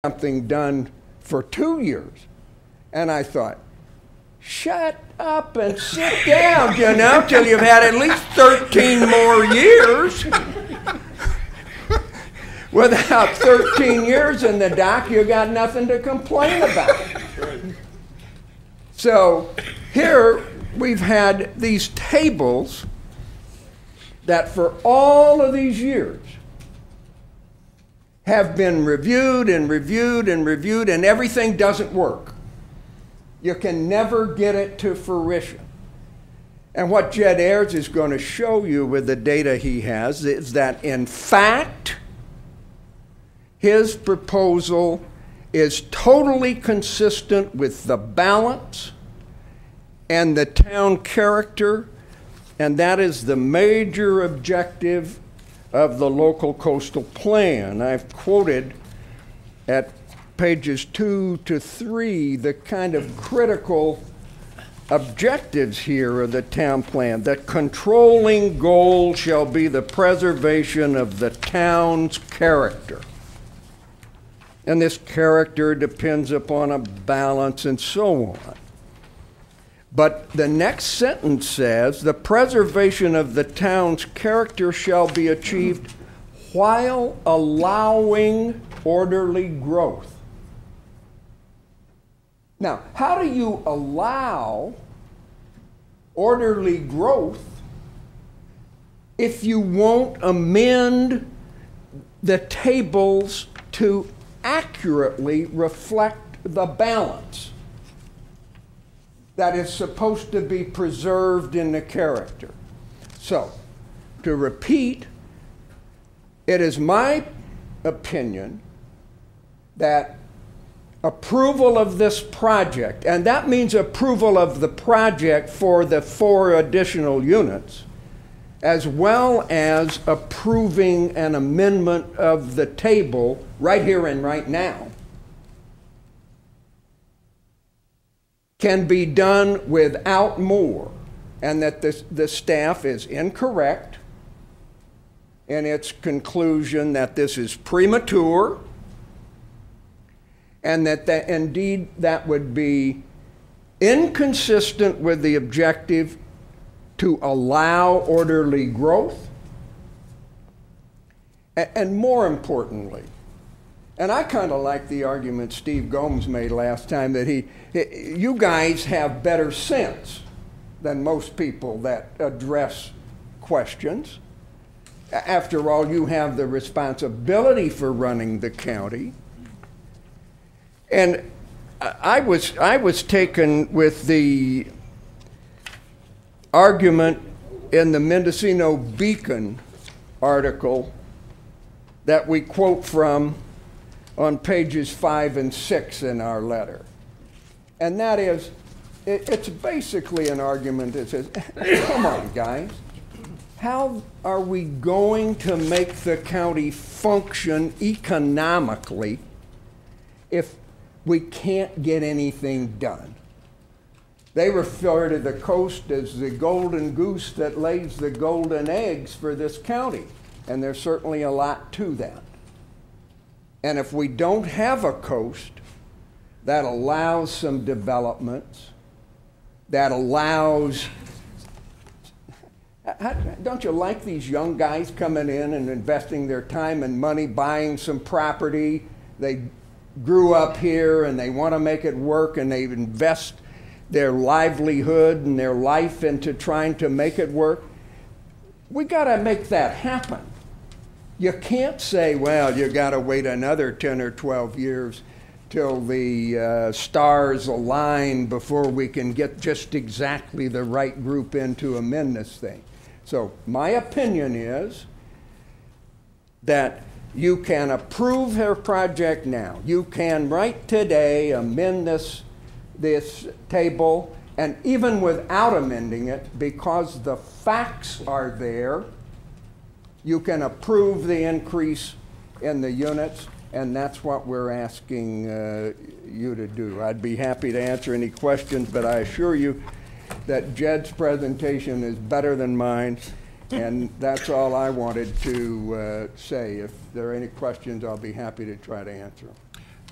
something done for 2 years. And I thought, shut up and sit down, you know, till you've had at least 13 more years. Without 13 years in the dock, you got nothing to complain about. So here we've had these tables that for all of these years have been reviewed and reviewed and reviewed, and everything doesn't work. You can never get it to fruition. And what Jed Ayers is going to show you with the data he has is that, in fact, his proposal is totally consistent with the balance and the town character, and that is the major objective of the local coastal plan. I've quoted at pages 2 to 3 the kind of critical objectives here of the town plan. The controlling goal shall be the preservation of the town's character. And this character depends upon a balance and so on. But the next sentence says, the preservation of the town's character shall be achieved while allowing orderly growth. Now, how do you allow orderly growth if you won't amend the tables to accurately reflect the balance that is supposed to be preserved in the character? So, to repeat, it is my opinion that approval of this project, and that means approval of the project for the 4 additional units, as well as approving an amendment of the table right here and right now, can be done without more, and that the staff is incorrect in its conclusion that this is premature, and that indeed that would be inconsistent with the objective to allow orderly growth. And more importantly, and I kind of like the argument Steve Gomes made last time, that you guys have better sense than most people that address questions. After all, you have the responsibility for running the county. And I was taken with the argument in the Mendocino Beacon article that we quote from on pages 5 and 6 in our letter. And that is, it's basically an argument that says, come on, guys, how are we going to make the county function economically if we can't get anything done? They refer to the coast as the golden goose that lays the golden eggs for this county, and there's certainly a lot to that. And if we don't have a coast that allows some developments, that allows, don't you like these young guys coming in and investing their time and money buying some property? They grew up here and they want to make it work, and they invest their livelihood and their life into trying to make it work. We got to make that happen. You can't say, well, you got to wait another 10 or 12 years till the stars align before we can get just exactly the right group in to amend this thing. So my opinion is that you can approve her project now. You can right today amend this table, and even without amending it, because the facts are there, you can approve the increase in the units, and that's what we're asking you to do. I'd be happy to answer any questions, but I assure you that Jed's presentation is better than mine, and that's all I wanted to say. If there are any questions, I'll be happy to try to answer them.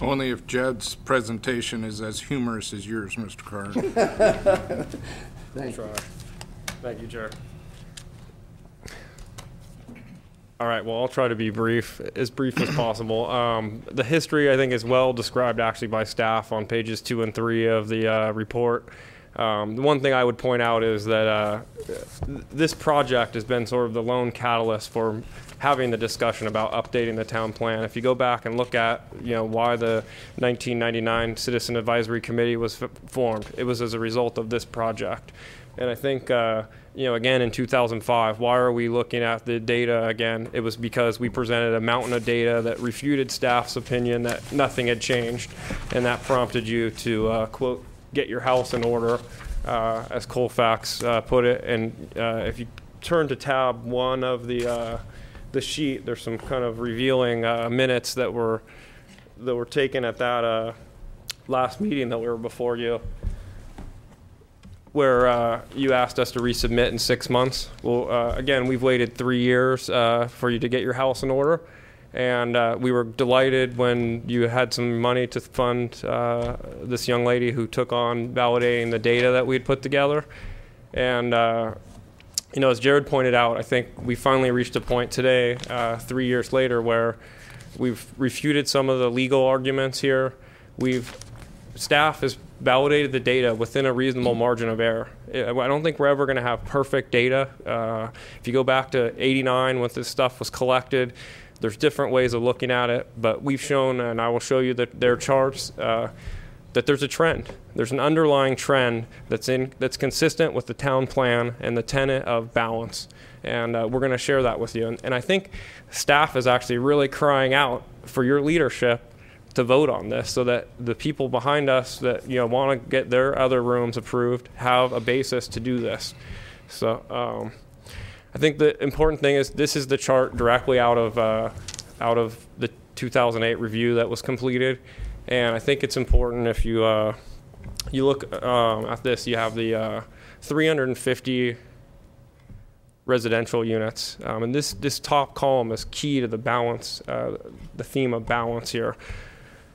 Only if Jed's presentation is as humorous as yours, Mr. Carr. Thank you. Thank you, Chair. All right, well, I'll try to be brief as possible. The history, I think, is well described actually by staff on pages 2 and 3 of the report. The one thing I would point out is that this project has been sort of the lone catalyst for having the discussion about updating the town plan. If you go back and look at, why the 1999 Citizen Advisory Committee was formed, it was as a result of this project. And I think, again, in 2005, why are we looking at the data again? It was because we presented a mountain of data that refuted staff's opinion that nothing had changed, and that prompted you to, quote, get your house in order, as Colfax put it. And if you turn to tab 1 of the sheet, there's some kind of revealing minutes that were taken at that last meeting that we were before you, where you asked us to resubmit in 6 months. Well, again, we've waited 3 years for you to get your house in order. And we were delighted when you had some money to fund this young lady who took on validating the data that we had put together. And, as Jared pointed out, I think we finally reached a point today, 3 years later, where we've refuted some of the legal arguments here. Staff has validated the data within a reasonable margin of error. I don't think we're ever going to have perfect data. If you go back to '89 when this stuff was collected, there's different ways of looking at it, but we've shown, and I will show you their charts, that there's a trend. There's an underlying trend that's consistent with the town plan and the tenet of balance. And we're going to share that with you. And I think staff is actually really crying out for your leadership to vote on this so that the people behind us that want to get their other rooms approved have a basis to do this. So I think the important thing is this is the chart directly out of the 2008 review that was completed, and I think it's important if you look at this, you have the 350 residential units, and this top column is key to the balance, the theme of balance here.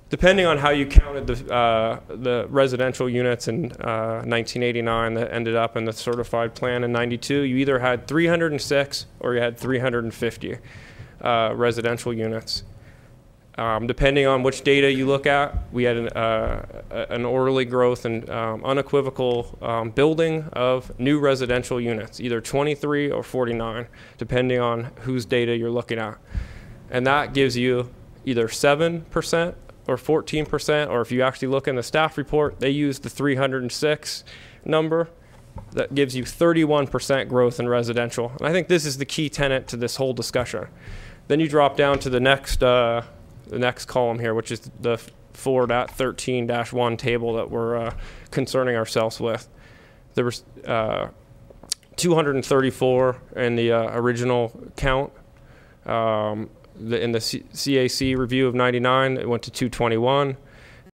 Depending on how you counted the residential units in 1989 that ended up in the certified plan in '92, you either had 306 or you had 350 residential units. Depending on which data you look at, we had an orderly growth and unequivocal building of new residential units, either 23 or 49, depending on whose data you're looking at. And that gives you either 7% or 14%, or if you actually look in the staff report, they use the 306 number. That gives you 31% growth in residential. And I think this is the key tenet to this whole discussion. Then you drop down to the next column here, which is the 4.13-1 table that we're concerning ourselves with. There was 234 in the original count. In the CAC review of '99, it went to 221.